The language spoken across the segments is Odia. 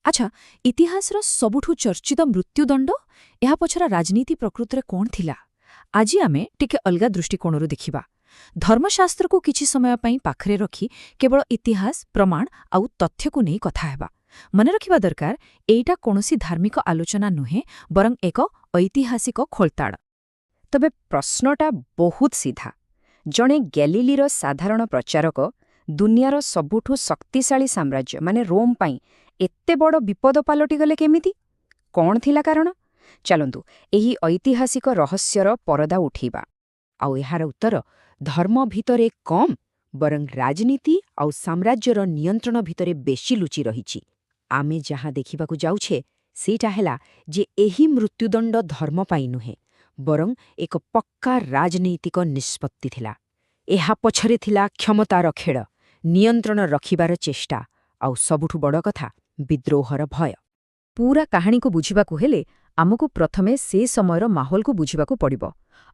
ଆଚ୍ଛା, ଇତିହାସର ସବୁଠୁ ଚର୍ଚ୍ଚିତ ମୃତ୍ୟୁଦଣ୍ଡ ଏହା ପଛର ରାଜନୀତି ପ୍ରକୃତରେ କ'ଣ ଥିଲା? ଆଜି ଆମେ ଟିକେ ଅଲଗା ଦୃଷ୍ଟିକୋଣରୁ ଦେଖିବା। ଧର୍ମଶାସ୍ତ୍ରକୁ କିଛି ସମୟ ପାଇଁ ପାଖରେ ରଖି କେବଳ ଇତିହାସ, ପ୍ରମାଣ ଆଉ ତଥ୍ୟକୁ ନେଇ କଥା ହେବା। ମନେ ରଖିବା ଦରକାର, ଏଇଟା କୌଣସି ଧାର୍ମିକ ଆଲୋଚନା ନୁହେଁ, ବରଂ ଏକ ଐତିହାସିକ ଖୋଳତାଡ଼। ତେବେ ପ୍ରଶ୍ନଟା ବହୁତ ସିଧା। ଜଣେ ଗ୍ୟାଲିଲିର ସାଧାରଣ ପ୍ରଚାରକ ଦୁନିଆର ସବୁଠୁ ଶକ୍ତିଶାଳୀ ସାମ୍ରାଜ୍ୟ ମାନେ ରୋମ୍ ପାଇଁ ଏତେ ବଡ଼ ବିପଦ ପାଲଟିଗଲେ କେମିତି? କ'ଣ ଥିଲା କାରଣ? ଚାଲନ୍ତୁ ଏହି ଐତିହାସିକ ରହସ୍ୟର ପରଦା ଉଠେଇବା। ଆଉ ଏହାର ଉତ୍ତର ଧର୍ମ ଭିତରେ କମ୍, ବରଂ ରାଜନୀତି ଆଉ ସାମ୍ରାଜ୍ୟର ନିୟନ୍ତ୍ରଣ ଭିତରେ ବେଶୀ ଲୁଚି ରହିଛି। ଆମେ ଯାହା ଦେଖିବାକୁ ଯାଉଛେ ସେଇଟା ହେଲା ଯେ ଏହି ମୃତ୍ୟୁଦଣ୍ଡ ଧର୍ମ ପାଇଁ ନୁହେଁ, ବରଂ ଏକ ପକ୍କା ରାଜନୈତିକ ନିଷ୍ପତ୍ତି ଥିଲା। ଏହା ପଛରେ ଥିଲା କ୍ଷମତାର ଖେଳ, ନିୟନ୍ତ୍ରଣ ରଖିବାର ଚେଷ୍ଟା, ଆଉ ସବୁଠୁ ବଡ଼ କଥା ବିଦ୍ରୋହର ଭୟ। ପୂରା କାହାଣୀକୁ ବୁଝିବାକୁ ହେଲେ ଆମକୁ ପ୍ରଥମେ ସେ ସମୟର ମାହୋଲକୁ ବୁଝିବାକୁ ପଡ଼ିବ।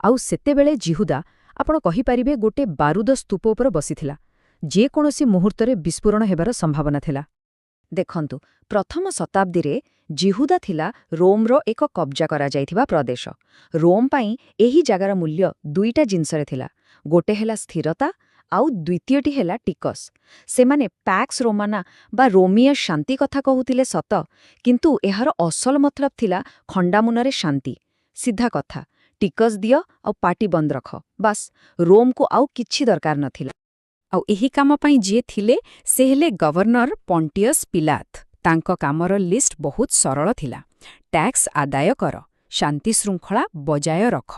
ଆଉ ସେତେବେଳେ ଜିହୁଦା, ଆପଣ କହିପାରିବେ, ଗୋଟେ ବାରୁଦ ସ୍ତୂପ ଉପରେ ବସିଥିଲା। ଯେକୌଣସି ମୁହୂର୍ତ୍ତରେ ବିସ୍ଫୋରଣ ହେବାର ସମ୍ଭାବନା ଥିଲା। ଦେଖନ୍ତୁ, ପ୍ରଥମ ଶତାବ୍ଦୀରେ ଜିହୁଦା ଥିଲା ରୋମ୍ର ଏକ କବ୍ଜା କରାଯାଇଥିବା ପ୍ରଦେଶ। ରୋମ୍ ପାଇଁ ଏହି ଜାଗାର ମୂଲ୍ୟ ଦୁଇଟା ଜିନିଷରେ ଥିଲା। ଗୋଟେ ହେଲା ସ୍ଥିରତା, ଆଉ ଦ୍ୱିତୀୟଟି ହେଲା ଟିକସ। ସେମାନେ ପ୍ୟାକ୍ସ ରୋମାନା ବା ରୋମୀୟ ଶାନ୍ତି କଥା କହୁଥିଲେ ସତ, କିନ୍ତୁ ଏହାର ଅସଲ ମତଲବ ଥିଲା ଖଣ୍ଡାମୁନରେ ଶାନ୍ତି। ସିଧା କଥା, ଟିକସ ଦିଅ ଆଉ ପାଟି ବନ୍ଦ ରଖ, ବାସ୍। ରୋମ୍କୁ ଆଉ କିଛି ଦରକାର ନଥିଲା। ଆଉ ଏହି କାମ ପାଇଁ ଯିଏ ଥିଲେ ସେ ହେଲେ ଗଭର୍ଣ୍ଣର ପଣ୍ଟିୟସ୍ ପିଲାତ୍। ତାଙ୍କ କାମର ଲିଷ୍ଟ ବହୁତ ସରଳ ଥିଲା। ଟ୍ୟାକ୍ସ ଆଦାୟ କର, ଶାନ୍ତି ଶୃଙ୍ଖଳା ବଜାୟ ରଖ,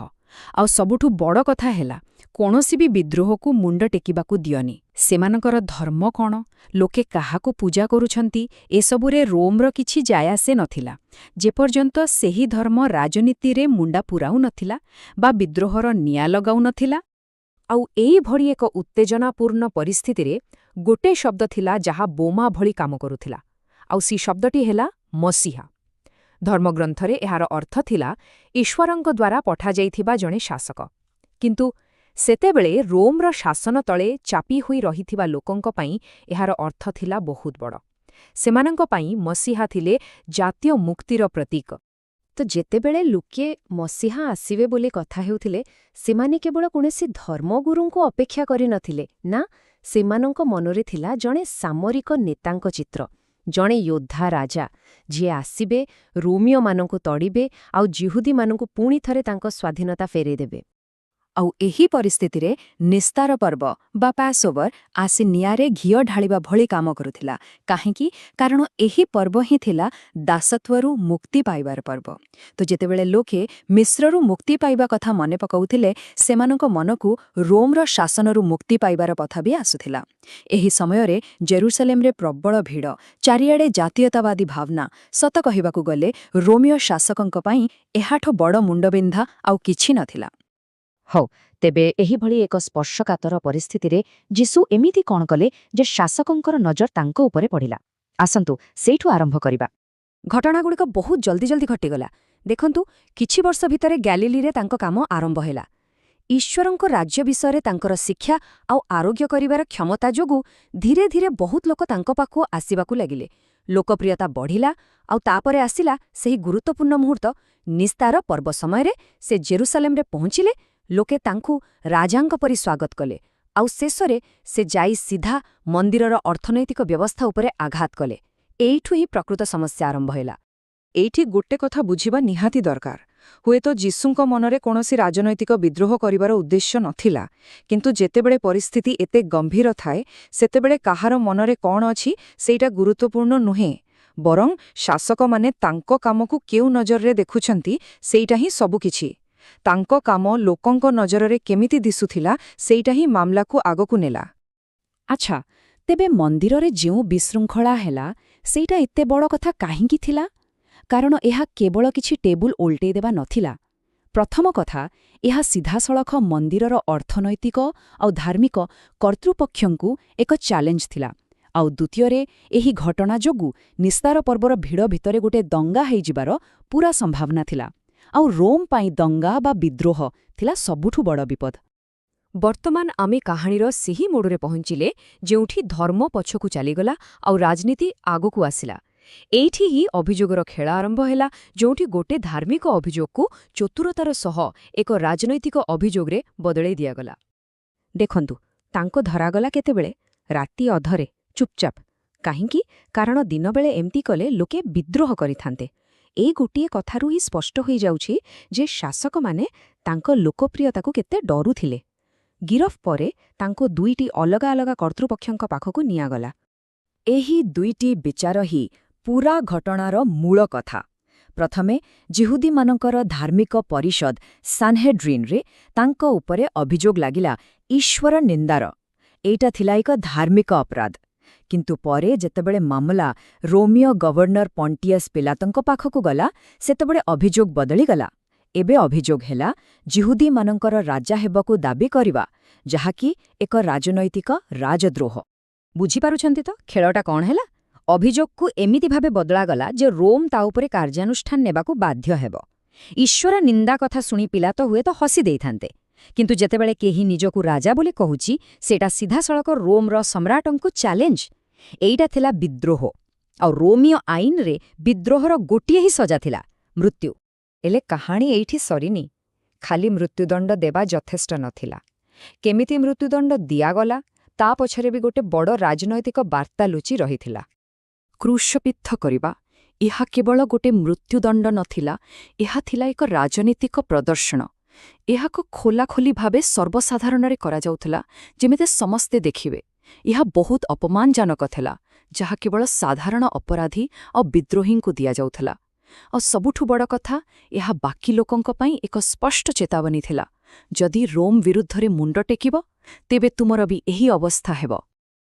ଆଉ ସବୁଠୁ ବଡ଼ କଥା ହେଲା କୌଣସି ବି ବିଦ୍ରୋହକୁ ମୁଣ୍ଡ ଟେକିବାକୁ ଦିଅନି। ସେମାନଙ୍କର ଧର୍ମ କ'ଣ, ଲୋକେ କାହାକୁ ପୂଜା କରୁଛନ୍ତି, ଏସବୁରେ ରୋମ୍ର କିଛି ଯାୟାସେ ନଥିଲା, ଯେପର୍ଯ୍ୟନ୍ତ ସେହି ଧର୍ମ ରାଜନୀତିରେ ମୁଣ୍ଡା ପୁରାଉ ନଥିଲା ବା ବିଦ୍ରୋହର ନିଆଁ ଲଗାଉ ନଥିଲା। ଆଉ ଏଇଭଳି ଏକ ଉତ୍ତେଜନାପୂର୍ଣ୍ଣ ପରିସ୍ଥିତିରେ ଗୋଟେ ଶବ୍ଦ ଥିଲା ଯାହା ବୋମା ଭଳି କାମ କରୁଥିଲା, ଆଉ ସେ ଶବ୍ଦଟି ହେଲା ମସିହା। ଧର୍ମଗ୍ରନ୍ଥରେ ଏହାର ଅର୍ଥ ଥିଲା ଈଶ୍ୱରଙ୍କ ଦ୍ୱାରା ପଠାଯାଇଥିବା ଜଣେ ଶାସକ। କିନ୍ତୁ ସେତେବେଳେ ରୋମ୍ର ଶାସନ ତଳେ ଚାପି ହୋଇ ରହିଥିବା ଲୋକଙ୍କ ପାଇଁ ଏହାର ଅର୍ଥ ଥିଲା ବହୁତ ବଡ଼। ସେମାନଙ୍କ ପାଇଁ ମସିହା ଥିଲେ ଜାତୀୟ ମୁକ୍ତିର ପ୍ରତୀକ। ତ ଯେତେବେଳେ ଲୋକେ ମସିହା ଆସିବେ ବୋଲି କଥା ହେଉଥିଲେ, ସେମାନେ କେବଳ କୌଣସି ଧର୍ମଗୁରୁଙ୍କୁ ଅପେକ୍ଷା କରିନଥିଲେ, ନା, ସେମାନଙ୍କ ମନରେ ଥିଲା ଜଣେ ସାମରିକ ନେତାଙ୍କ ଚିତ୍ର। ଜଣେ ଯୋଦ୍ଧା ରାଜା, ଯିଏ ଆସିବେ, ରୋମୀୟମାନଙ୍କୁ ତଡ଼ିବେ ଆଉ ଜିହୁଦୀମାନଙ୍କୁ ପୁଣି ଥରେ ତାଙ୍କ ସ୍ୱାଧୀନତା ଫେରାଇଦେବେ। ଆଉ ଏହି ପରିସ୍ଥିତିରେ ନିସ୍ତାର ପର୍ବ ବା ପାସ୍ଓଭର ଆସି ନିଆଁରେ ଘିଅ ଢାଳିବା ଭଳି କାମ କରୁଥିଲା। କାହିଁକି? କାରଣ ଏହି ପର୍ବ ହିଁ ଥିଲା ଦାସତ୍ୱରୁ ମୁକ୍ତି ପାଇବାର ପର୍ବ। ତ ଯେତେବେଳେ ଲୋକେ ମିଶ୍ରରୁ ମୁକ୍ତି ପାଇବା କଥା ମନେ ପକାଉଥିଲେ, ସେମାନଙ୍କ ମନକୁ ରୋମ୍ର ଶାସନରୁ ମୁକ୍ତି ପାଇବାର କଥା ବି ଆସୁଥିଲା। ଏହି ସମୟରେ ଜେରୁସାଲେମରେ ପ୍ରବଳ ଭିଡ଼, ଚାରିଆଡ଼େ ଜାତୀୟତାବାଦୀ ଭାବନା। ସତ କହିବାକୁ ଗଲେ ରୋମୀୟ ଶାସକଙ୍କ ପାଇଁ ଏହାଠୁ ବଡ଼ ମୁଣ୍ଡବିନ୍ଧା ଆଉ କିଛି ନଥିଲା। ହଉ, ତେବେ ଏହିଭଳି ଏକ ସ୍ପର୍ଶକାତର ପରିସ୍ଥିତିରେ ଯୀଶୁ ଏମିତି କ'ଣ କଲେ ଯେ ଶାସକଙ୍କର ନଜର ତାଙ୍କ ଉପରେ ପଡ଼ିଲା? ଆସନ୍ତୁ ସେଇଠୁ ଆରମ୍ଭ କରିବା। ଘଟଣାଗୁଡ଼ିକ ବହୁତ ଜଲ୍ଦି ଜଲ୍ଦି ଘଟିଗଲା। ଦେଖନ୍ତୁ, କିଛି ବର୍ଷ ଭିତରେ ଗ୍ୟାଲିଲିରେ ତାଙ୍କ କାମ ଆରମ୍ଭ ହେଲା। ଈଶ୍ୱରଙ୍କ ରାଜ୍ୟ ବିଷୟରେ ତାଙ୍କର ଶିକ୍ଷା ଆଉ ଆରୋଗ୍ୟ କରିବାର କ୍ଷମତା ଯୋଗୁଁ ଧୀରେ ଧୀରେ ବହୁତ ଲୋକ ତାଙ୍କ ପାଖକୁ ଆସିବାକୁ ଲାଗିଲେ। ଲୋକପ୍ରିୟତା ବଢ଼ିଲା, ଆଉ ତାପରେ ଆସିଲା ସେହି ଗୁରୁତ୍ୱପୂର୍ଣ୍ଣ ମୁହୂର୍ତ୍ତ, ନିସ୍ତାର ପର୍ବ ସମୟରେ ସେ ଜେରୁସାଲେମରେ ପହଞ୍ଚିଲେ। ଲୋକେ ତାଙ୍କୁ ରାଜାଙ୍କ ପରି ସ୍ୱାଗତ କଲେ, ଆଉ ଶେଷରେ ସେ ଯାଇ ସିଧା ମନ୍ଦିରର ଅର୍ଥନୈତିକ ବ୍ୟବସ୍ଥା ଉପରେ ଆଘାତ କଲେ। ଏଇଠୁ ହିଁ ପ୍ରକୃତ ସମସ୍ୟା ଆରମ୍ଭ ହେଲା। ଏଇଠି ଗୋଟେ କଥା ବୁଝିବା ନିହାତି ଦରକାର। ହୁଏତ ଯୀଶୁଙ୍କ ମନରେ କୌଣସି ରାଜନୈତିକ ବିଦ୍ରୋହ କରିବାର ଉଦ୍ଦେଶ୍ୟ ନଥିଲା, କିନ୍ତୁ ଯେତେବେଳେ ପରିସ୍ଥିତି ଏତେ ଗମ୍ଭୀର ଥାଏ, ସେତେବେଳେ କାହାର ମନରେ କ'ଣ ଅଛି ସେଇଟା ଗୁରୁତ୍ୱପୂର୍ଣ୍ଣ ନୁହେଁ, ବରଂ ଶାସକମାନେ ତାଙ୍କ କାମକୁ କେଉଁ ନଜରରେ ଦେଖୁଛନ୍ତି ସେଇଟା ହିଁ ସବୁକିଛି। ତାଙ୍କ କାମ ଲୋକଙ୍କ ନଜରରେ କେମିତି ଦିଶୁଥିଲା ସେଇଟା ହିଁ ମାମଲାକୁ ଆଗକୁ ନେଲା। ଆଚ୍ଛା, ତେବେ ମନ୍ଦିରରେ ଯେଉଁ ବିଶୃଙ୍ଖଳା ହେଲା ସେଇଟା ଏତେ ବଡ଼ କଥା କାହିଁକି ଥିଲା? କାରଣ ଏହା କେବଳ କିଛି ଟେବୁଲ ଓଲଟେଇ ଦେବା ନଥିଲା। ପ୍ରଥମ କଥା, ଏହା ସିଧାସଳଖ ମନ୍ଦିରର ଅର୍ଥନୈତିକ ଆଉ ଧାର୍ମିକ କର୍ତ୍ତୃପକ୍ଷଙ୍କୁ ଏକ ଚ୍ୟାଲେଞ୍ଜ ଥିଲା। ଆଉ ଦ୍ୱିତୀୟରେ, ଏହି ଘଟଣା ଯୋଗୁଁ ନିସ୍ତାର ପର୍ବର ଭିଡ଼ ଭିତରେ ଗୋଟେ ଦଙ୍ଗା ହେଇଯିବାର ପୂରା ସମ୍ଭାବନା ଥିଲା। ଆଉ ରୋମ୍ ପାଇଁ ଦଙ୍ଗା ବା ବିଦ୍ରୋହ ଥିଲା ସବୁଠୁ ବଡ଼ ବିପଦ। ବର୍ତ୍ତମାନ ଆମେ କାହାଣୀର ସେହି ମୋଡ଼ରେ ପହଞ୍ଚିଲେ ଯେଉଁଠି ଧର୍ମ ପଛକୁ ଚାଲିଗଲା ଆଉ ରାଜନୀତି ଆଗକୁ ଆସିଲା। ଏଇଠି ହିଁ ଅଭିଯୋଗର ଖେଳ ଆରମ୍ଭ ହେଲା, ଯେଉଁଠି ଗୋଟେ ଧାର୍ମିକ ଅଭିଯୋଗକୁ ଚତୁରତାର ସହ ଏକ ରାଜନୈତିକ ଅଭିଯୋଗରେ ବଦଳେଇ ଦିଆଗଲା। ଦେଖନ୍ତୁ, ତାଙ୍କ ଧରାଗଲା କେତେବେଳେ? ରାତି ଅଧରେ, ଚୁପଚାପ। କାହିଁକି? କାରଣ ଦିନବେଳେ ଏମିତି କଲେ ଲୋକେ ବିଦ୍ରୋହ କରିଥାନ୍ତେ। ଏଇ ଗୋଟିଏ କଥାରୁ ହିଁ ସ୍ପଷ୍ଟ ହୋଇଯାଉଛି ଯେ ଶାସକମାନେ ତାଙ୍କ ଲୋକପ୍ରିୟତାକୁ କେତେ ଡରୁଥିଲେ। ଗିରଫ ପରେ ତାଙ୍କୁ ଦୁଇଟି ଅଲଗା ଅଲଗା କର୍ତ୍ତୃପକ୍ଷଙ୍କ ପାଖକୁ ନିଆଗଲା। ଏହି ଦୁଇଟି ବିଚାର ହିଁ ପୂରା ଘଟଣାର ମୂଳ କଥା। ପ୍ରଥମେ ଜିହୁଦୀମାନଙ୍କର ଧାର୍ମିକ ପରିଷଦ ସାନହେଡ୍ରିନରେ ତାଙ୍କ ଉପରେ ଅଭିଯୋଗ ଲାଗିଲା ଈଶ୍ୱର ନିନ୍ଦାର। ଏଇଟା ଥିଲା ଏକ ଧାର୍ମିକ ଅପରାଧ। କିନ୍ତୁ ପରେ ଯେତେବେଳେ ମାମଲା ରୋମୀୟ ଗଭର୍ଣ୍ଣର ପଣ୍ଟିୟସ୍ ପିଲାତଙ୍କ ପାଖକୁ ଗଲା, ସେତେବେଳେ ଅଭିଯୋଗ ବଦଳିଗଲା। ଏବେ ଅଭିଯୋଗ ହେଲା ଜିହୁଦୀମାନଙ୍କର ରାଜା ହେବାକୁ ଦାବି କରିବା, ଯାହାକି ଏକ ରାଜନୈତିକ ରାଜଦ୍ରୋହ। ବୁଝିପାରୁଛନ୍ତି ତ ଖେଳଟା କ'ଣ ହେଲା? ଅଭିଯୋଗକୁ ଏମିତି ଭାବେ ବଦଳାଗଲା ଯେ ରୋମ୍ ତା ଉପରେ କାର୍ଯ୍ୟାନୁଷ୍ଠାନ ନେବାକୁ ବାଧ୍ୟ ହେବ। ଈଶ୍ୱର ନିନ୍ଦା କଥା ଶୁଣି ପିଲା ତ ହୁଏତ ହସି ଦେଇଥାନ୍ତେ, କିନ୍ତୁ ଯେତେବେଳେ କେହି ନିଜକୁ ରାଜା ବୋଲି କହୁଛି, ସେଇଟା ସିଧାସଳଖ ରୋମ୍ର ସମ୍ରାଟଙ୍କୁ ଚ୍ୟାଲେଞ୍ଜ। ଏଇଟା ଥିଲା ବିଦ୍ରୋହ। ଆଉ ରୋମୀୟ ଆଇନରେ ବିଦ୍ରୋହର ଗୋଟିଏ ହିଁ ସଜା ଥିଲା, ମୃତ୍ୟୁ। ହେଲେ କାହାଣୀ ଏଇଠି ସରିନି। ଖାଲି ମୃତ୍ୟୁଦଣ୍ଡ ଦେବା ଯଥେଷ୍ଟ ନଥିଲା। କେମିତି ମୃତ୍ୟୁଦଣ୍ଡ ଦିଆଗଲା, ତା ପଛରେ ବି ଗୋଟେ ବଡ଼ ରାଜନୈତିକ ବାର୍ତ୍ତା ଲୁଚି ରହିଥିଲା। କ୍ରୁଶବିଦ୍ଧ କରିବା, ଏହା କେବଳ ଗୋଟେ ମୃତ୍ୟୁଦଣ୍ଡ ନଥିଲା, ଏହା ଥିଲା ଏକ ରାଜନୀତିକ ପ୍ରଦର୍ଶନ। ଏହାକୁ ଖୋଲାଖୋଲି ଭାବେ ସର୍ବସାଧାରଣରେ କରାଯାଉଥିଲା, ଯେମିତି ସମସ୍ତେ ଦେଖିବେ। ଏହା ବହୁତ ଅପମାନଜନକ ଥିଲା, ଯାହା କେବଳ ସାଧାରଣ ଅପରାଧୀ ଆଉ ବିଦ୍ରୋହୀଙ୍କୁ ଦିଆଯାଉଥିଲା। ଆଉ ସବୁଠୁ ବଡ଼ କଥା, ଏହା ବାକି ଲୋକଙ୍କ ପାଇଁ ଏକ ସ୍ପଷ୍ଟ ଚେତାବନୀ ଥିଲା। ଯଦି ରୋମ୍ ବିରୁଦ୍ଧରେ ମୁଣ୍ଡ ଟେକିବ, ତେବେ ତୁମର ବି ଏହି ଅବସ୍ଥା ହେବ।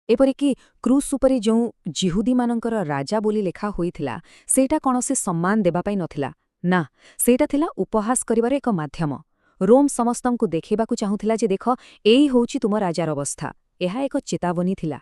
ଏପରିକି କ୍ରୁସ୍ ଉପରେ ଯେଉଁ ଜିହୁଦୀମାନଙ୍କର ରାଜା ବୋଲି ଲେଖା ହୋଇଥିଲା, ସେଇଟା କୌଣସି ସମ୍ମାନ ଦେବା ପାଇଁ ନଥିଲା। ନା, ସେଇଟା ଥିଲା ଉପହାସ କରିବାର ଏକ ମାଧ୍ୟମ। ରୋମ୍ ସମସ୍ତଙ୍କୁ ଦେଖାଇବାକୁ ଚାହୁଁଥିଲା ଯେ ଦେଖ, ଏଇ ହେଉଛି ତୁମ ରାଜାର ଅବସ୍ଥା। ଏହା ଏକ ଚେତାବନୀ ଥିଲା।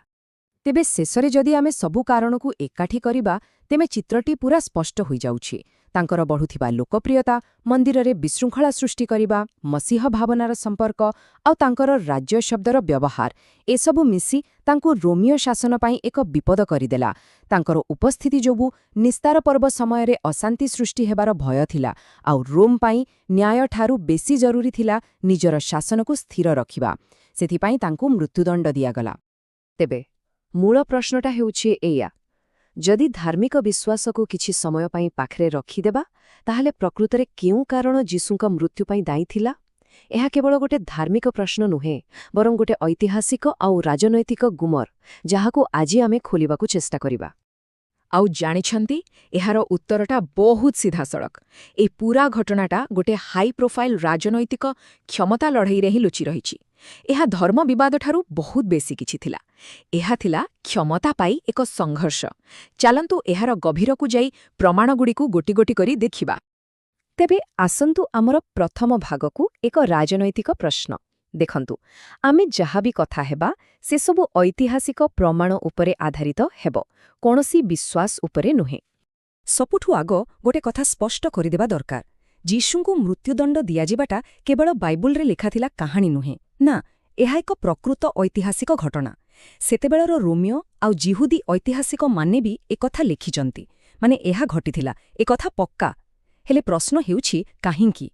ତେବେ ଶେଷରେ ଯଦି ଆମେ ସବୁ କାରଣକୁ ଏକାଠି କରିବା, ତେବେ ଚିତ୍ରଟି ପୂରା ସ୍ପଷ୍ଟ ହୋଇଯାଉଛି। ତାଙ୍କର ବଢ଼ୁଥିବା ଲୋକପ୍ରିୟତା, ମନ୍ଦିରରେ ବିଶୃଙ୍ଖଳା ସୃଷ୍ଟି କରିବା, ମସିହ ଭାବନାର ସମ୍ପର୍କ ଆଉ ତାଙ୍କର ରାଜ୍ୟ ଶବ୍ଦର ବ୍ୟବହାର, ଏସବୁ ମିଶି ତାଙ୍କୁ ରୋମୀୟ ଶାସନ ପାଇଁ ଏକ ବିପଦ କରିଦେଲା। ତାଙ୍କର ଉପସ୍ଥିତି ଯୋଗୁଁ ନିସ୍ତାର ପର୍ବ ସମୟରେ ଅଶାନ୍ତି ସୃଷ୍ଟି ହେବାର ଭୟ ଥିଲା, ଆଉ ରୋମ୍ ପାଇଁ ନ୍ୟାୟଠାରୁ ବେଶୀ ଜରୁରୀ ଥିଲା ନିଜର ଶାସନକୁ ସ୍ଥିର ରଖିବା। ସେଥିପାଇଁ ତାଙ୍କୁ ମୃତ୍ୟୁଦଣ୍ଡ ଦିଆଗଲା। ତେବେ ମୂଳ ପ୍ରଶ୍ନଟା ହେଉଛି ଏଇଆ, ଯଦି ଧାର୍ମିକ ବିଶ୍ୱାସକୁ କିଛି ସମୟ ପାଇଁ ପାଖରେ ରଖିଦେବା, ତାହେଲେ ପ୍ରକୃତରେ କେଉଁ କାରଣ ଯୀଶୁଙ୍କ ମୃତ୍ୟୁ ପାଇଁ ଦାୟୀ ଥିଲା? ଏହା କେବଳ ଗୋଟେ ଧାର୍ମିକ ପ୍ରଶ୍ନ ନୁହେଁ, ବରଂ ଗୋଟେ ଐତିହାସିକ ଆଉ ରାଜନୈତିକ ଗୁମର, ଯାହାକୁ ଆଜି ଆମେ ଖୋଲିବାକୁ ଚେଷ୍ଟା କରିବା। ଆଉ ଜାଣିଛନ୍ତି, ଏହାର ଉତ୍ତରଟା ବହୁତ ସିଧାସଳଖ। ଏହି ପୂରା ଘଟଣାଟା ଗୋଟେ ହାଇ ପ୍ରୋଫାଇଲ୍ ରାଜନୈତିକ କ୍ଷମତା ଲଢ଼େଇରେ ହିଁ ଲୁଚି ରହିଛି। ଏହା ଧର୍ମ ବିବାଦଠାରୁ ବହୁତ ବେଶୀ କିଛି ଥିଲା। ଏହା ଥିଲା କ୍ଷମତା ପାଇଁ ଏକ ସଂଘର୍ଷ। ଚାଲନ୍ତୁ ଏହାର ଗଭୀରକୁ ଯାଇ ପ୍ରମାଣଗୁଡ଼ିକୁ ଗୋଟି ଗୋଟି କରି ଦେଖିବା। ତେବେ ଆସନ୍ତୁ ଆମର ପ୍ରଥମ ଭାଗକୁ, ଏକ ରାଜନୈତିକ ପ୍ରଶ୍ନ। ଦେଖନ୍ତୁ, ଆମେ ଯାହା ବି କଥା ହେବା, ସେସବୁ ଐତିହାସିକ ପ୍ରମାଣ ଉପରେ ଆଧାରିତ ହେବ, କୌଣସି ବିଶ୍ୱାସ ଉପରେ ନୁହେଁ। ସବୁଠୁ ଆଗ ଗୋଟେ କଥା ସ୍ପଷ୍ଟ କରିଦେବା ଦରକାର। ଯୀଶୁଙ୍କୁ ମୃତ୍ୟୁଦଣ୍ଡ ଦିଆଯିବାଟା କେବଳ ବାଇବଲରେ ଲେଖାଥିଲା କାହାଣୀ ନୁହେଁ। ନା, ଏହା ଏକ ପ୍ରକୃତ ଐତିହାସିକ ଘଟଣା। ସେତେବେଳର ରୋମୀୟ ଆଉ ଜିହୁଦୀ ଐତିହାସିକମାନେ ବି ଏକଥା ଲେଖିଛନ୍ତି। ମାନେ ଏହା ଘଟିଥିଲା, ଏକଥା ପକ୍କା। ହେଲେ ପ୍ରଶ୍ନ ହେଉଛି କାହିଁକି?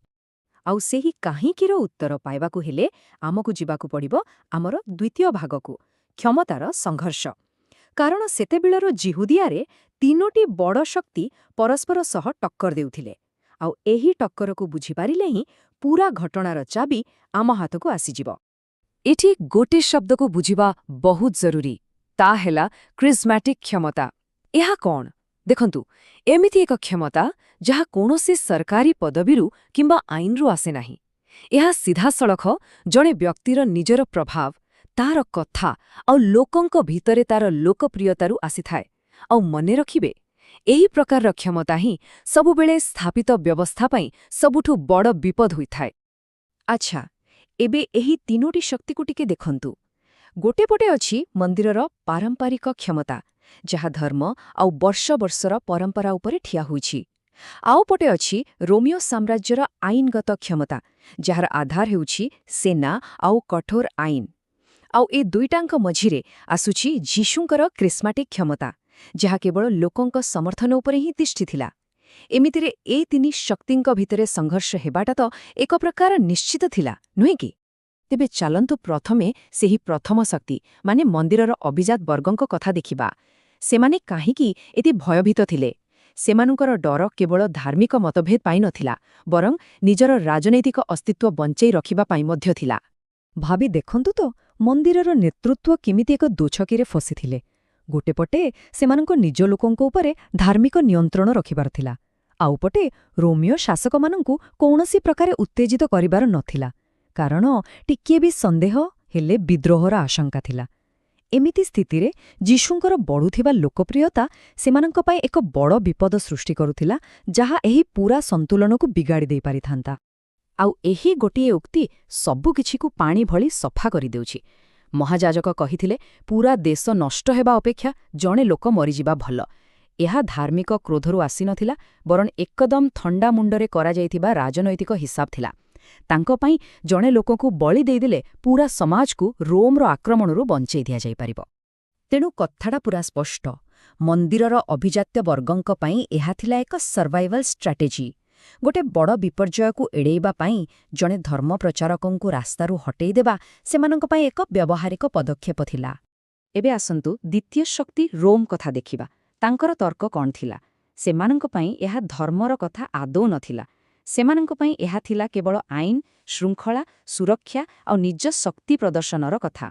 ଆଉ ସେହି କାହିଁକିର ଉତ୍ତର ପାଇବାକୁ ହେଲେ ଆମକୁ ଯିବାକୁ ପଡ଼ିବ ଆମର ଦ୍ୱିତୀୟ ଭାଗକୁ, କ୍ଷମତାର ସଂଘର୍ଷ। କାରଣ ସେତେବେଳର ଜିହୁଦିଆରେ ତିନୋଟି ବଡ଼ ଶକ୍ତି ପରସ୍ପର ସହ ଟକ୍କର ଦେଉଥିଲେ। ଆଉ ଏହି ଟକ୍କରକୁ ବୁଝିପାରିଲେ ହିଁ ପୂରା ଘଟଣାର ଚାବି ଆମ ହାତକୁ ଆସିଯିବ। ଏଠି ଗୋଟେ ଶବ୍ଦକୁ ବୁଝିବା ବହୁତ ଜରୁରୀ, ତା ହେଲା କ୍ରିଜମାଟିକ୍ କ୍ଷମତା। ଏହା କ'ଣ? ଦେଖନ୍ତୁ, ଏମିତି ଏକ କ୍ଷମତା ଯାହା କୌଣସି ସରକାରୀ ପଦବୀରୁ କିମ୍ବା ଆଇନରୁ ଆସେ ନାହିଁ। ଏହା ସିଧାସଳଖ ଜଣେ ବ୍ୟକ୍ତିର ନିଜର ପ୍ରଭାବ, ତାର କଥା ଆଉ ଲୋକଙ୍କ ଭିତରେ ତାର ଲୋକପ୍ରିୟତାରୁ ଆସିଥାଏ। ଆଉ ମନେ ରଖିବେ, ଏହି ପ୍ରକାରର କ୍ଷମତା ହିଁ ସବୁବେଳେ ସ୍ଥାପିତ ବ୍ୟବସ୍ଥା ପାଇଁ ସବୁଠୁ ବଡ଼ ବିପଦ ହୋଇଥାଏ। ଆଚ୍ଛା, ଏବେ ଏହି ତିନୋଟି ଶକ୍ତିକୁ ଟିକେ ଦେଖନ୍ତୁ। ଗୋଟେ ପଟେ ଅଛି ମନ୍ଦିରର ପାରମ୍ପରିକ କ୍ଷମତା, ଯାହା ଧର୍ମ ଆଉ ବର୍ଷ ବର୍ଷର ପରମ୍ପରା ଉପରେ ଠିଆ ହୋଇଛି। ଆଉ ପଟେ ଅଛି ରୋମୀୟ ସାମ୍ରାଜ୍ୟର ଆଇନଗତ କ୍ଷମତା, ଯାହାର ଆଧାର ହେଉଛି ସେନା ଆଉ କଠୋର ଆଇନ। ଆଉ ଏ ଦୁଇଟାଙ୍କ ମଝିରେ ଆସୁଛି ଯୀଶୁଙ୍କର କ୍ରିସ୍ମାଟିକ୍ କ୍ଷମତା, ଯାହା କେବଳ ଲୋକଙ୍କ ସମର୍ଥନ ଉପରେ ହିଁ ତିଷ୍ଠିଥିଲା। ଏମିତିରେ ଏଇ ତିନି ଶକ୍ତିଙ୍କ ଭିତରେ ସଂଘର୍ଷ ହେବାଟା ତ ଏକ ପ୍ରକାର ନିଶ୍ଚିତ ଥିଲା, ନୁହେଁ କି? ତେବେ ଚାଲନ୍ତୁ ପ୍ରଥମେ ସେହି ପ୍ରଥମ ଶକ୍ତି ମାନେ ମନ୍ଦିରର ଅଭିଜାତ ବର୍ଗଙ୍କ କଥା ଦେଖିବା। ସେମାନେ କାହିଁକି ଏତେ ଭୟଭୀତ ଥିଲେ? ସେମାନଙ୍କର ଡର କେବଳ ଧାର୍ମିକ ମତଭେଦ ପାଇଁ ନଥିଲା, ବରଂ ନିଜର ରାଜନୈତିକ ଅସ୍ତିତ୍ୱ ବଞ୍ଚାଇ ରଖିବା ପାଇଁ ମଧ୍ୟ ଥିଲା। ଭାବି ଦେଖନ୍ତୁ ତ, ମନ୍ଦିରର ନେତୃତ୍ୱ କେମିତି ଏକ ଦୋଛକିରେ ଫସିଥିଲେ। ଗୋଟେ ପଟେ ସେମାନଙ୍କ ନିଜ ଲୋକଙ୍କ ଉପରେ ଧାର୍ମିକ ନିୟନ୍ତ୍ରଣ ରଖିବାର ଥିଲା, ଆଉ ପଟେ ରୋମିଓ ଶାସକମାନଙ୍କୁ କୌଣସି ପ୍ରକାରେ ଉତ୍ତେଜିତ କରିବାର ନଥିଲା, କାରଣ ଟିକିଏ ବି ସନ୍ଦେହ ହେଲେ ବିଦ୍ରୋହର ଆଶଙ୍କା ଥିଲା। ଏମିତି ସ୍ଥିତିରେ ଯୀଶୁଙ୍କର ବଢ଼ୁଥିବା ଲୋକପ୍ରିୟତା ସେମାନଙ୍କ ପାଇଁ ଏକ ବଡ଼ ବିପଦ ସୃଷ୍ଟି କରୁଥିଲା, ଯାହା ଏହି ପୂରା ସନ୍ତୁଳନକୁ ବିଗାଡ଼ି ଦେଇପାରିଥାନ୍ତା। ଆଉ ଏହି ଗୋଟିଏ ଉକ୍ତି ସବୁକିଛିକୁ ପାଣି ଭଳି ସଫା କରିଦେଉଛି। ମହାଯାଜକ କହିଥିଲେ, ପୂରା ଦେଶ ନଷ୍ଟ ହେବା ଅପେକ୍ଷା ଜଣେ ଲୋକ ମରିଯିବା ଭଲ। ଏହା ଧାର୍ମିକ କ୍ରୋଧରୁ ଆସିନଥିଲା, ବରଂ ଏକଦମ ଥଣ୍ଡା ମୁଣ୍ଡରେ କରାଯାଇଥିବା ରାଜନୈତିକ ହିସାବ ଥିଲା। ତାଙ୍କ ପାଇଁ ଜଣେ ଲୋକକୁ ବଳି ଦେଇଦେଲେ ପୂରା ସମାଜକୁ ରୋମର ଆକ୍ରମଣରୁ ବଞ୍ଚାଇ ଦିଆଯାଇପାରିବ। ତେଣୁ କଥାଟା ପୂରା ସ୍ପଷ୍ଟ। ମନ୍ଦିରର ଅଭିଜାତ୍ୟ ବର୍ଗଙ୍କ ପାଇଁ ଏହା ଥିଲା ଏକ ସର୍ଭାଇଭାଲ୍ ଷ୍ଟ୍ରାଟେଜି। ଗୋଟେ ବଡ଼ ବିପର୍ଯ୍ୟୟକୁ ଏଡ଼େଇବା ପାଇଁ ଜଣେ ଧର୍ମପ୍ରଚାରକଙ୍କୁ ରାସ୍ତାରୁ ହଟେଇ ଦେବା ସେମାନଙ୍କ ପାଇଁ ଏକ ବ୍ୟବହାରିକ ପଦକ୍ଷେପ ଥିଲା। ଏବେ ଆସନ୍ତୁ ଦ୍ୱିତୀୟ ଶକ୍ତି ରୋମ୍ କଥା ଦେଖିବା। ତାଙ୍କର ତର୍କ କ'ଣ ଥିଲା? ସେମାନଙ୍କ ପାଇଁ ଏହା ଧର୍ମର କଥା ଆଦୌ ନଥିଲା। ସେମାନଙ୍କ ପାଇଁ ଏହା ଥିଲା କେବଳ ଆଇନ, ଶୃଙ୍ଖଳା, ସୁରକ୍ଷା ଆଉ ନିଜ ଶକ୍ତି ପ୍ରଦର୍ଶନର କଥା।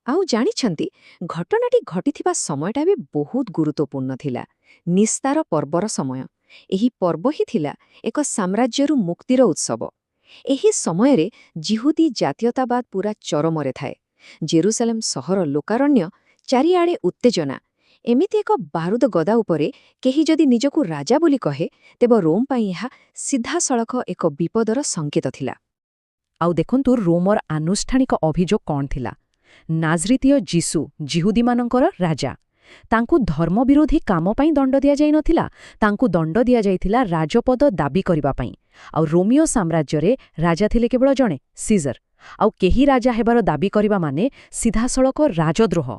ଆଉ ଜାଣିଛନ୍ତି, ଘଟଣାଟି ଘଟିଥିବା ସମୟଟା ବି ବହୁତ ଗୁରୁତ୍ୱପୂର୍ଣ୍ଣ ଥିଲା। ନିସ୍ତାର ପର୍ବର ସମୟ। ଏହି ପର୍ବ ହିଁ ଥିଲା ଏକ ସାମ୍ରାଜ୍ୟରୁ ମୁକ୍ତିର ଉତ୍ସବ। ଏହି ସମୟରେ ଜିହୁଦୀ ଜାତୀୟତାବାଦ ପୁରା ଚରମରେ ଥାଏ। ଜେରୁସାଲେମ ସହର ଲୋକାରଣ୍ୟ, ଚାରିଆଡ଼େ ଉତ୍ତେଜନା। ଏମିତି ଏକ ବାରୁଦ ଗଦା ଉପରେ କେହି ଯଦି ନିଜକୁ ରାଜା ବୋଲି କହେ, ତେବେ ରୋମ୍ ପାଇଁ ଏହା ସିଧାସଳଖ ଏକ ବିପଦର ସଙ୍କେତ ଥିଲା। ଆଉ ଦେଖନ୍ତୁ ରୋମର ଆନୁଷ୍ଠାନିକ ଅଭିଯୋଗ କ'ଣ ଥିଲା? ନାଜରିତୀୟ ଯୀଶୁ ଜିହୁଦୀମାନଙ୍କର ରାଜା। ତାଙ୍କୁ ଧର୍ମବିରୋଧୀ କାମ ପାଇଁ ଦଣ୍ଡ ଦିଆଯାଇନଥିଲା, ତାଙ୍କୁ ଦଣ୍ଡ ଦିଆଯାଇଥିଲା ରାଜପଦ ଦାବି କରିବା ପାଇଁ। ଆଉ ରୋମିଓ ସାମ୍ରାଜ୍ୟରେ ରାଜା ଥିଲେ କେବଳ ଜଣେ, ସିଜର। ଆଉ କେହି ରାଜା ହେବାର ଦାବି କରିବା ମାନେ ସିଧାସଳଖ ରାଜଦ୍ରୋହ।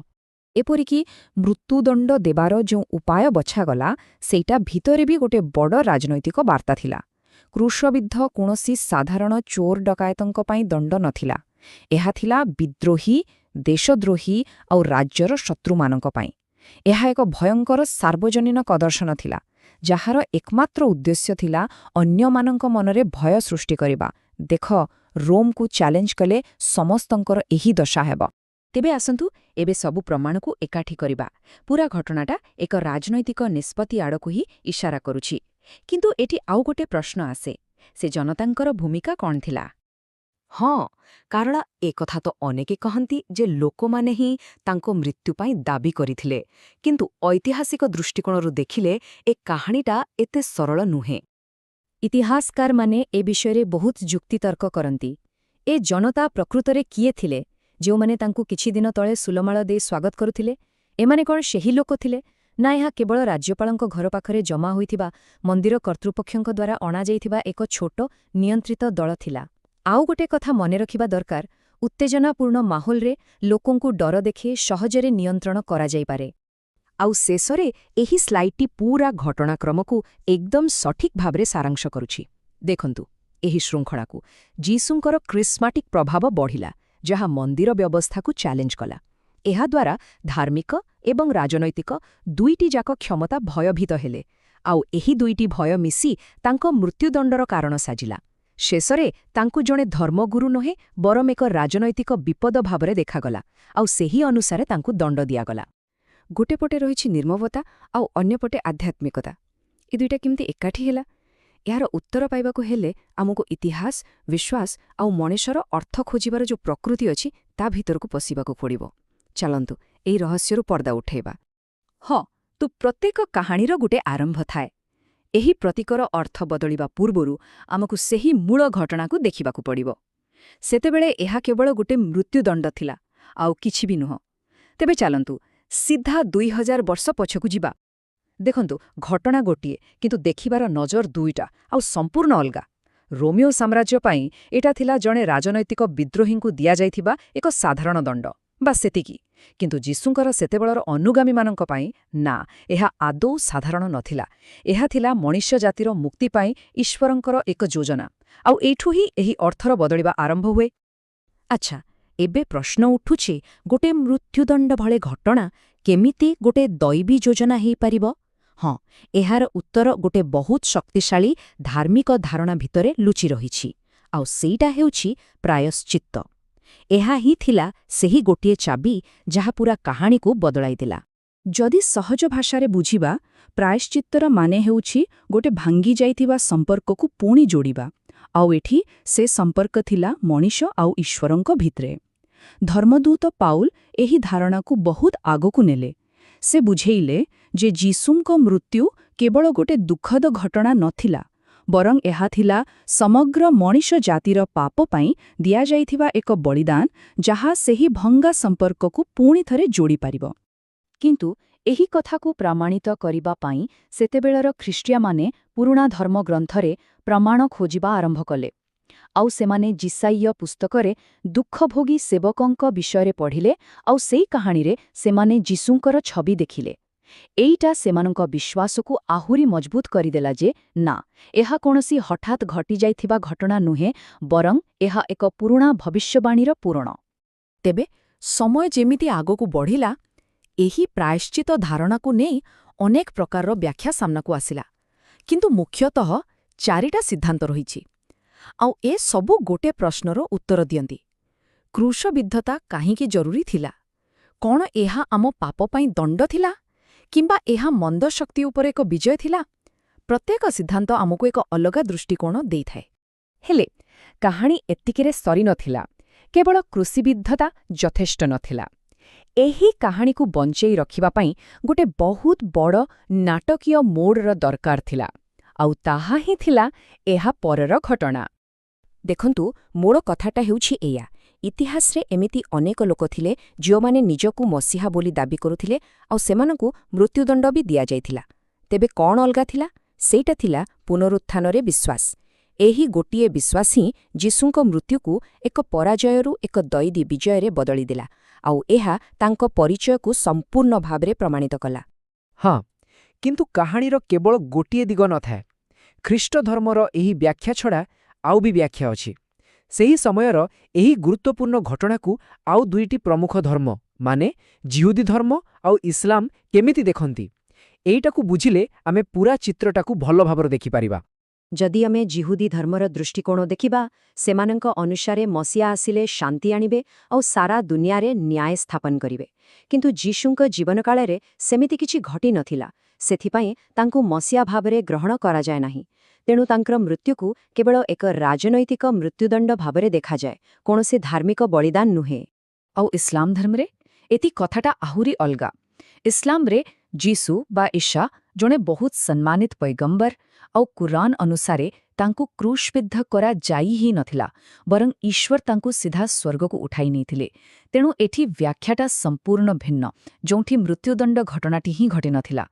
ଏପରିକି ମୃତ୍ୟୁଦଣ୍ଡ ଦେବାର ଯେଉଁ ଉପାୟ ବଛାଗଲା, ସେଇଟା ଭିତରେ ବି ଗୋଟେ ବଡ଼ ରାଜନୈତିକ ବାର୍ତ୍ତା ଥିଲା। କ୍ରୁଶବିଦ୍ଧ କୌଣସି ସାଧାରଣ ଚୋର ଡକାୟତଙ୍କ ପାଇଁ ଦଣ୍ଡ ନଥିଲା। ଏହା ଥିଲା ବିଦ୍ରୋହୀ, ଦେଶଦ୍ରୋହୀ ଆଉ ରାଜ୍ୟର ଶତ୍ରୁମାନଙ୍କ ପାଇଁ। ଏହା ଏକ ଭୟଙ୍କର ସାର୍ବଜନୀନ ପ୍ରଦର୍ଶନ ଥିଲା, ଯାହାର ଏକମାତ୍ର ଉଦ୍ଦେଶ୍ୟ ଥିଲା ଅନ୍ୟମାନଙ୍କ ମନରେ ଭୟ ସୃଷ୍ଟି କରିବା। ଦେଖ, ରୋମକୁ ଚ୍ୟାଲେଞ୍ଜ କଲେ ସମସ୍ତଙ୍କର ଏହି ଦଶା ହେବ। ତେବେ ଆସନ୍ତୁ ଏବେ ସବୁ ପ୍ରମାଣକୁ ଏକାଠି କରିବା। ପୂରା ଘଟଣାଟା ଏକ ରାଜନୈତିକ ନିଷ୍ପତ୍ତି ଆଡ଼କୁ ହିଁ ଇସାରା କରୁଛି। କିନ୍ତୁ ଏଠି ଆଉ ଗୋଟେ ପ୍ରଶ୍ନ ଆସେ, ସେ ଜନତାଙ୍କର ଭୂମିକା କ'ଣ ଥିଲା? ହଁ, କାରଣ ଏକଥା ତ ଅନେକେ କହନ୍ତି ଯେ ଲୋକମାନେ ହିଁ ତାଙ୍କ ମୃତ୍ୟୁ ପାଇଁ ଦାବି କରିଥିଲେ। କିନ୍ତୁ ଐତିହାସିକ ଦୃଷ୍ଟିକୋଣରୁ ଦେଖିଲେ ଏ କାହାଣୀଟା ଏତେ ସରଳ ନୁହେଁ। ଇତିହାସକାରମାନେ ଏ ବିଷୟରେ ବହୁତ ଯୁକ୍ତିତର୍କ କରନ୍ତି। ଏ ଜନତା ପ୍ରକୃତରେ କିଏ ଥିଲେ, ଯେଉଁମାନେ ତାଙ୍କୁ କିଛିଦିନ ତଳେ ସୁଲମାଳ ଦେଇ ସ୍ୱାଗତ କରୁଥିଲେ? ଏମାନେ କ'ଣ ସେହି ଲୋକ ଥିଲେ, ନା ଏହା କେବଳ ରାଜ୍ୟପାଳଙ୍କ ଘର ପାଖରେ ଜମା ହୋଇଥିବା ମନ୍ଦିର କର୍ତ୍ତୃପକ୍ଷଙ୍କ ଦ୍ୱାରା ଅଣାଯାଇଥିବା ଏକ ଛୋଟ ନିୟନ୍ତ୍ରିତ ଦଳ ଥିଲା? ଆଉ ଗୋଟେ କଥା ମନେ ରଖିବା ଦରକାର, ଉତ୍ତେଜନାପୂର୍ଣ୍ଣ ମାହୋଲରେ ଲୋକଙ୍କୁ ଡର ଦେଖି ସହଜରେ ନିୟନ୍ତ୍ରଣ କରାଯାଇପାରେ। ଆଉ ଶେଷରେ ଏହି ସ୍ଲାଇଡ୍ଟି ପୂରା ଘଟଣାକ୍ରମକୁ ଏକଦମ ସଠିକ୍ ଭାବରେ ସାରାଂଶ କରୁଛି। ଦେଖନ୍ତୁ, ଏହି ଶୃଙ୍ଖଳାକୁ ଯୀଶୁଙ୍କର କ୍ରିସ୍ମାଟିକ୍ ପ୍ରଭାବ ବଢ଼ିଲା, ଯାହା ମନ୍ଦିର ବ୍ୟବସ୍ଥାକୁ ଚ୍ୟାଲେଞ୍ଜ କଲା। ଏହାଦ୍ୱାରା ଧାର୍ମିକ ଏବଂ ରାଜନୈତିକ ଦୁଇଟିଯାକ କ୍ଷମତା ଭୟଭୀତ ହେଲେ, ଆଉ ଏହି ଦୁଇଟି ଭୟ ମିଶି ତାଙ୍କ ମୃତ୍ୟୁଦଣ୍ଡର କାରଣ ସାଜିଲା। ଶେଷରେ ତାଙ୍କୁ ଜଣେ ଧର୍ମଗୁରୁ ନୁହେଁ, ବରଂ ଏକ ରାଜନୈତିକ ବିପଦ ଭାବରେ ଦେଖାଗଲା, ଆଉ ସେହି ଅନୁସାରେ ତାଙ୍କୁ ଦଣ୍ଡ ଦିଆଗଲା। ଗୋଟେ ପଟେ ରହିଛି ନିର୍ମମତା, ଆଉ ଅନ୍ୟପଟେ ଆଧ୍ୟାତ୍ମିକତା। ଏ ଦୁଇଟା କେମିତି ଏକାଠି ହେଲା? ଏହାର ଉତ୍ତର ପାଇବାକୁ ହେଲେ ଆମକୁ ଇତିହାସ, ବିଶ୍ୱାସ ଆଉ ମଣିଷର ଅର୍ଥ ଖୋଜିବାର ଯେଉଁ ପ୍ରକୃତି ଅଛି, ତା ଭିତରକୁ ପଶିବାକୁ ପଡ଼ିବ। ଚାଲନ୍ତୁ ଏହି ରହସ୍ୟରୁ ପର୍ଦ୍ଦା ଉଠାଇବା। ହଁ, ତୁ ପ୍ରତ୍ୟେକ କାହାଣୀର ଗୋଟେ ଆରମ୍ଭ ଥାଏ। ଏହି ପ୍ରତୀକର ଅର୍ଥ ବଦଳିବା ପୂର୍ବରୁ ଆମକୁ ସେହି ମୂଳ ଘଟଣାକୁ ଦେଖିବାକୁ ପଡ଼ିବ। ସେତେବେଳେ ଏହା କେବଳ ଗୋଟେ ମୃତ୍ୟୁଦଣ୍ଡ ଥିଲା, ଆଉ କିଛି ବି ନୁହଁ। ତେବେ ଚାଲନ୍ତୁ ସିଧା 2000 ବର୍ଷ ପଛକୁ ଯିବା। ଦେଖନ୍ତୁ, ଘଟଣା ଗୋଟିଏ, କିନ୍ତୁ ଦେଖିବାର ନଜର ଦୁଇଟା, ଆଉ ସମ୍ପୂର୍ଣ୍ଣ ଅଲଗା। ରୋମିଓ ସାମ୍ରାଜ୍ୟ ପାଇଁ ଏଟା ଥିଲା ଜଣେ ରାଜନୈତିକ ବିଦ୍ରୋହୀଙ୍କୁ ଦିଆଯାଇଥିବା ଏକ ସାଧାରଣ ଦଣ୍ଡ, ବାସ୍ ସେତିକି। କିନ୍ତୁ ଯୀଶୁଙ୍କର ସେତେବେଳର ଅନୁଗାମୀମାନଙ୍କ ପାଇଁ ନା, ଏହା ଆଦୌ ସାଧାରଣ ନଥିଲା। ଏହା ଥିଲା ମଣିଷ ଜାତିର ମୁକ୍ତି ପାଇଁ ଈଶ୍ୱରଙ୍କର ଏକ ଯୋଜନା। ଆଉ ଏଇଠୁ ହିଁ ଏହି ଅର୍ଥର ବଦଳିବା ଆରମ୍ଭ ହୁଏ। ଆଚ୍ଛା, ଏବେ ପ୍ରଶ୍ନ ଉଠୁଛି, ଗୋଟେ ମୃତ୍ୟୁଦଣ୍ଡ ଭଳି ଘଟଣା କେମିତି ଗୋଟେ ଦୈବୀ ଯୋଜନା ହେଇପାରିବ? ହଁ, ଏହାର ଉତ୍ତର ଗୋଟେ ବହୁତ ଶକ୍ତିଶାଳୀ ଧାର୍ମିକ ଧାରଣା ଭିତରେ ଲୁଚି ରହିଛି। ଆଉ ସେଇଟା ହେଉଛି ପ୍ରାୟଶ୍ଚିତ୍ତ। ଏହା ହିଁ ଥିଲା ସେହି ଗୋଟିଏ ଚାବି ଯାହା ପୁରା କାହାଣୀକୁ ବଦଳାଇଦେଲା। ଯଦି ସହଜ ଭାଷାରେ ବୁଝିବା, ପ୍ରାୟଶ୍ଚିତ୍ତର ମାନେ ହେଉଛି ଗୋଟେ ଭାଙ୍ଗିଯାଇଥିବା ସମ୍ପର୍କକୁ ପୁଣି ଯୋଡ଼ିବା। ଆଉ ଏଠି ସେ ସମ୍ପର୍କ ଥିଲା ମଣିଷ ଆଉ ଈଶ୍ୱରଙ୍କ ଭିତରେ। ଧର୍ମଦୂତ ପାଉଲ ଏହି ଧାରଣାକୁ ବହୁତ ଆଗକୁ ନେଲେ। ସେ ବୁଝେଇଲେ ଯେ ଯୀଶୁଙ୍କ ମୃତ୍ୟୁ କେବଳ ଗୋଟେ ଦୁଃଖଦ ଘଟଣା ନଥିଲା, ବରଂ ଏହା ଥିଲା ସମଗ୍ର ମଣିଷ ଜାତିର ପାପ ପାଇଁ ଦିଆଯାଇଥିବା ଏକ ବଳିଦାନ, ଯାହା ସେହି ଭଙ୍ଗା ସମ୍ପର୍କକୁ ପୁଣି ଥରେ ଯୋଡ଼ିପାରିବ। କିନ୍ତୁ ଏହି କଥାକୁ ପ୍ରମାଣିତ କରିବା ପାଇଁ ସେତେବେଳର ଖ୍ରୀଷ୍ଟିଆମାନେ ପୁରୁଣା ଧର୍ମଗ୍ରନ୍ଥରେ ପ୍ରମାଣ ଖୋଜିବା ଆରମ୍ଭ କଲେ। ଆଉ ସେମାନେ ଯିଶାଇୟ ପୁସ୍ତକରେ ଦୁଃଖଭୋଗୀ ସେବକଙ୍କ ବିଷୟରେ ପଢ଼ିଲେ, ଆଉ ସେଇ କାହାଣୀରେ ସେମାନେ ଯୀଶୁଙ୍କର ଛବି ଦେଖିଲେ। ଏଇଟା ସେମାନଙ୍କ ବିଶ୍ୱାସକୁ ଆହୁରି ମଜବୁତ କରିଦେଲା ଯେ ନା, ଏହା କୌଣସି ହଠାତ୍ ଘଟିଯାଇଥିବା ଘଟଣା ନୁହେଁ, ବରଂ ଏହା ଏକ ପୁରୁଣା ଭବିଷ୍ୟବାଣୀର ପୂରଣ। ତେବେ ସମୟ ଯେମିତି ଆଗକୁ ବଢ଼ିଲା, ଏହି ପ୍ରାୟଶ୍ଚିତ ଧାରଣାକୁ ନେଇ ଅନେକ ପ୍ରକାରର ବ୍ୟାଖ୍ୟା ସାମ୍ନାକୁ ଆସିଲା। କିନ୍ତୁ ମୁଖ୍ୟତଃ 4ଟା ସିଦ୍ଧାନ୍ତ ରହିଛି। ଆଉ ଏ ସବୁ ଗୋଟେ ପ୍ରଶ୍ନର ଉତ୍ତର ଦିଅନ୍ତି। କ୍ରୁଶବିଦ୍ଧତା କାହିଁକି ଜରୁରୀ ଥିଲା? କ'ଣ ଏହା ଆମ ପାପ ପାଇଁ ଦଣ୍ଡ ଥିଲା? କିମ୍ବା ଏହା ମନ୍ଦ ଶକ୍ତି ଉପରେ ଏକ ବିଜୟ ଥିଲା? ପ୍ରତ୍ୟେକ ସିଦ୍ଧାନ୍ତ ଆମକୁ ଏକ ଅଲଗା ଦୃଷ୍ଟିକୋଣ ଦେଇଥାଏ। ହେଲେ କାହାଣୀ ଏତିକିରେ ସରିନଥିଲା। କେବଳ କ୍ରୁଶବିଦ୍ଧତା ଯଥେଷ୍ଟ ନଥିଲା। ଏହି କାହାଣୀକୁ ବଞ୍ଚେଇ ରଖିବା ପାଇଁ ଗୋଟେ ବହୁତ ବଡ଼ ନାଟକୀୟ ମୋଡ଼ର ଦରକାର ଥିଲା। ଆଉ ତାହା ହିଁ ଥିଲା ଏହା ପରର ଘଟଣା। ଦେଖନ୍ତୁ, ମୂଳ କଥାଟା ହେଉଛି ଏଇଆ। ଇତିହାସରେ ଏମିତି ଅନେକ ଲୋକ ଥିଲେ ଯେଉଁମାନେ ନିଜକୁ ମସିହା ବୋଲି ଦାବି କରୁଥିଲେ, ଆଉ ସେମାନଙ୍କୁ ମୃତ୍ୟୁଦଣ୍ଡ ବି ଦିଆଯାଇଥିଲା। ତେବେ କ'ଣ ଅଲଗା ଥିଲା? ସେଇଟା ଥିଲା ପୁନରୁତ୍ଥାନରେ ବିଶ୍ୱାସ। ଏହି ଗୋଟିଏ ବିଶ୍ୱାସ ହିଁ ଯୀଶୁଙ୍କ ମୃତ୍ୟୁକୁ ଏକ ପରାଜୟରୁ ଏକ ଦୈଦୀ ବିଜୟରେ ବଦଳିଦେଲା। ଆଉ ଏହା ତାଙ୍କ ପରିଚୟକୁ ସମ୍ପୂର୍ଣ୍ଣ ଭାବରେ ପ୍ରମାଣିତ କଲା। ହଁ, କିନ୍ତୁ କାହାଣୀର କେବଳ ଗୋଟିଏ ଦିଗ ନଥାଏ। ଖ୍ରୀଷ୍ଟ ଧର୍ମର ଏହି ବ୍ୟାଖ୍ୟା ଛଡ଼ା ଆଉ ବି ବ୍ୟାଖ୍ୟା ଅଛି। ସେହି ସମୟର ଏହି ଗୁରୁତ୍ୱପୂର୍ଣ୍ଣ ଘଟଣାକୁ ଆଉ 2ଟି ପ୍ରମୁଖ ଧର୍ମ, ମାନେ ଜିହୁଦୀ ଧର୍ମ ଆଉ ଇସଲାମ କେମିତି ଦେଖନ୍ତି? ଏଇଟାକୁ ବୁଝିଲେ ଆମେ ପୁରା ଚିତ୍ରଟାକୁ ଭଲ ଭାବରେ ଦେଖିପାରିବା। ଯଦି ଆମେ ଜିହୁଦୀ ଧର୍ମର ଦୃଷ୍ଟିକୋଣ ଦେଖିବା, ସେମାନଙ୍କ ଅନୁସାରେ ମସିହା ଆସିଲେ ଶାନ୍ତି ଆଣିବେ ଆଉ ସାରା ଦୁନିଆରେ ନ୍ୟାୟ ସ୍ଥାପନ କରିବେ। କିନ୍ତୁ ଯୀଶୁଙ୍କ ଜୀବନକାଳରେ ସେମିତି କିଛି ଘଟିନଥିଲା। ସେଥିପାଇଁ ତାଙ୍କୁ ମସିହା ଭାବରେ ଗ୍ରହଣ କରାଯାଏ ନାହିଁ। ତେଣୁ ତାଙ୍କର ମୃତ୍ୟୁକୁ କେବଳ ଏକ ରାଜନୈତିକ ମୃତ୍ୟୁଦଣ୍ଡ ଭାବରେ ଦେଖାଯାଏ, କୌଣସି ଧାର୍ମିକ ବଳିଦାନ ନୁହେଁ। ଆଉ ଇସଲାମ ଧର୍ମରେ ଏତି କଥାଟା ଆହୁରି ଅଲଗା। ଇସଲାମରେ ଯୀଶୁ ବା ଇଶା ଜଣେ ବହୁତ ସମ୍ମାନିତ ପୈଗମ୍ବର, ଆଉ କୁରାନ ଅନୁସାରେ ତାଙ୍କୁ କ୍ରୁଶବିଦ୍ଧ କରାଯାଇ ହିଁ ନଥିଲା, ବରଂ ଈଶ୍ୱର ତାଙ୍କୁ ସିଧା ସ୍ୱର୍ଗକୁ ଉଠାଇ ନେଇଥିଲେ। ତେଣୁ ଏଠି ବ୍ୟାଖ୍ୟାଟା ସମ୍ପୂର୍ଣ୍ଣ ଭିନ୍ନ, ଯେଉଁଠି ମୃତ୍ୟୁଦଣ୍ଡ ଘଟଣାଟି ହିଁ ଘଟିନଥିଲା।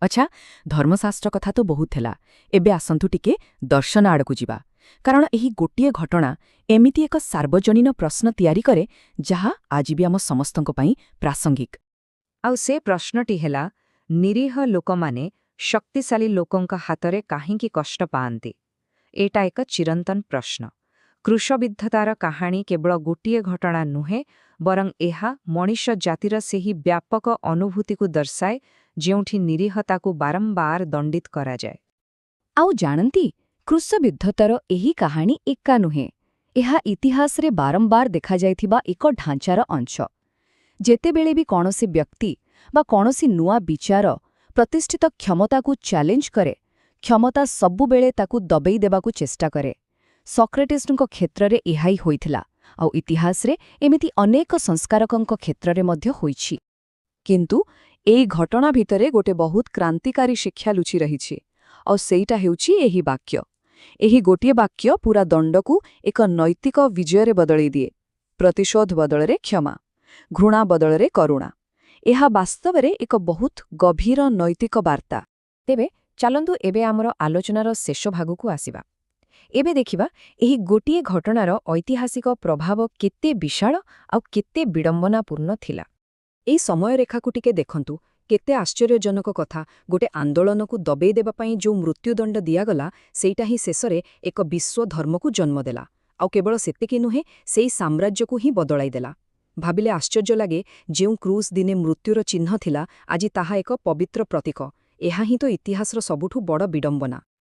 ଆଚ୍ଛା, ଧର୍ମଶାସ୍ତ୍ର କଥା ତ ବହୁତ ଥିଲା। ଏବେ ଆସନ୍ତୁ ଟିକେ ଦର୍ଶନ ଆଡ଼କୁ ଯିବା। କାରଣ ଏହି ଗୋଟିଏ ଘଟଣା ଏମିତି ଏକ ସାର୍ବଜନୀନ ପ୍ରଶ୍ନ ତିଆରି କରେ, ଯାହା ଆଜି ବି ଆମ ସମସ୍ତଙ୍କ ପାଇଁ ପ୍ରାସଙ୍ଗିକ। ଆଉ ସେ ପ୍ରଶ୍ନଟି ହେଲା, ନିରୀହ ଲୋକମାନେ ଶକ୍ତିଶାଳୀ ଲୋକଙ୍କ ହାତରେ କାହିଁକି କଷ୍ଟ ପାଆନ୍ତି? ଏଇଟା ଏକ ଚିରନ୍ତନ ପ୍ରଶ୍ନ। କ୍ରୁଶବିଦ୍ଧତାର କାହାଣୀ କେବଳ ଗୋଟିଏ ଘଟଣା ନୁହେଁ, ବରଂ ଏହା ମଣିଷ ଜାତିର ସେହି ବ୍ୟାପକ ଅନୁଭୂତିକୁ ଦର୍ଶାଏ ଯେଉଁଠି ନିରୀହତାକୁ ବାରମ୍ବାର ଦଣ୍ଡିତ କରାଯାଏ। ଆଉ ଜାଣନ୍ତି, କ୍ରୁଶବିଦ୍ଧତାର ଏହି କାହାଣୀ ଏକା ନୁହେଁ। ଏହା ଇତିହାସରେ ବାରମ୍ବାର ଦେଖାଯାଇଥିବା ଏକ ଢାଞ୍ଚାର ଅଂଶ। ଯେତେବେଳେ ବି କୌଣସି ବ୍ୟକ୍ତି ବା କୌଣସି ନୂଆ ବିଚାର ପ୍ରତିଷ୍ଠିତ କ୍ଷମତାକୁ ଚ୍ୟାଲେଞ୍ଜ କରେ, କ୍ଷମତା ସବୁବେଳେ ତାକୁ ଦବେଇ ଦେବାକୁ ଚେଷ୍ଟା କରେ। ସକ୍ରେଟିସ୍ଙ୍କ କ୍ଷେତ୍ରରେ ଏହା ହିଁ ହୋଇଥିଲା, ଆଉ ଇତିହାସରେ ଏମିତି ଅନେକ ସଂସ୍କାରକଙ୍କ କ୍ଷେତ୍ରରେ ମଧ୍ୟ ହୋଇଛି। କିନ୍ତୁ ଏହି ଘଟଣା ଭିତରେ ଗୋଟେ ବହୁତ କ୍ରାନ୍ତିକାରୀ ଶିକ୍ଷା ଲୁଚି ରହିଛି, ଆଉ ସେଇଟା ହେଉଛି ଏହି ବାକ୍ୟ। ଏହି ଗୋଟିଏ ବାକ୍ୟ ପୁରା ଦଣ୍ଡକୁ ଏକ ନୈତିକ ବିଜୟରେ ବଦଳେଇ ଦିଏ। ପ୍ରତିଶୋଧ ବଦଳରେ କ୍ଷମା, ଘୃଣା ବଦଳରେ କରୁଣା। ଏହା ବାସ୍ତବରେ ଏକ ବହୁତ ଗଭୀର ନୈତିକ ବାର୍ତ୍ତା। ତେବେ ଚାଲନ୍ତୁ ଏବେ ଆମର ଆଲୋଚନାର ଶେଷ ଭାଗକୁ ଆସିବା। ଏବେ ଦେଖିବା ଏହି ଗୋଟିଏ ଘଟଣାର ଐତିହାସିକ ପ୍ରଭାବ କେତେ ବିଶାଳ ଆଉ କେତେ ବିଡ଼ମ୍ବନାପୂର୍ଣ୍ଣ ଥିଲା। ଏହି ସମୟରେଖାକୁ ଟିକେ ଦେଖନ୍ତୁ। କେତେ ଆଶ୍ଚର୍ଯ୍ୟଜନକ କଥା, ଗୋଟେ ଆନ୍ଦୋଳନକୁ ଦବେଇ ଦେବା ପାଇଁ ଯେଉଁ ମୃତ୍ୟୁଦଣ୍ଡ ଦିଆଗଲା, ସେଇଟା ହିଁ ଶେଷରେ ଏକ ବିଶ୍ୱ ଧର୍ମକୁ ଜନ୍ମ ଦେଲା। ଆଉ କେବଳ ସେତିକି ନୁହେଁ, ସେଇ ସାମ୍ରାଜ୍ୟକୁ ହିଁ ବଦଳାଇ ଦେଲା। ଭାବିଲେ ଆଶ୍ଚର୍ଯ୍ୟ ଲାଗେ, ଯେଉଁ କ୍ରୁସ୍ ଦିନେ ମୃତ୍ୟୁର ଚିହ୍ନ ଥିଲା, ଆଜି ତାହା ଏକ ପବିତ୍ର ପ୍ରତୀକ। ଏହା ହିଁ ତ ଇତିହାସର ସବୁଠୁ ବଡ଼ ବିଡ଼ମ୍ବନା।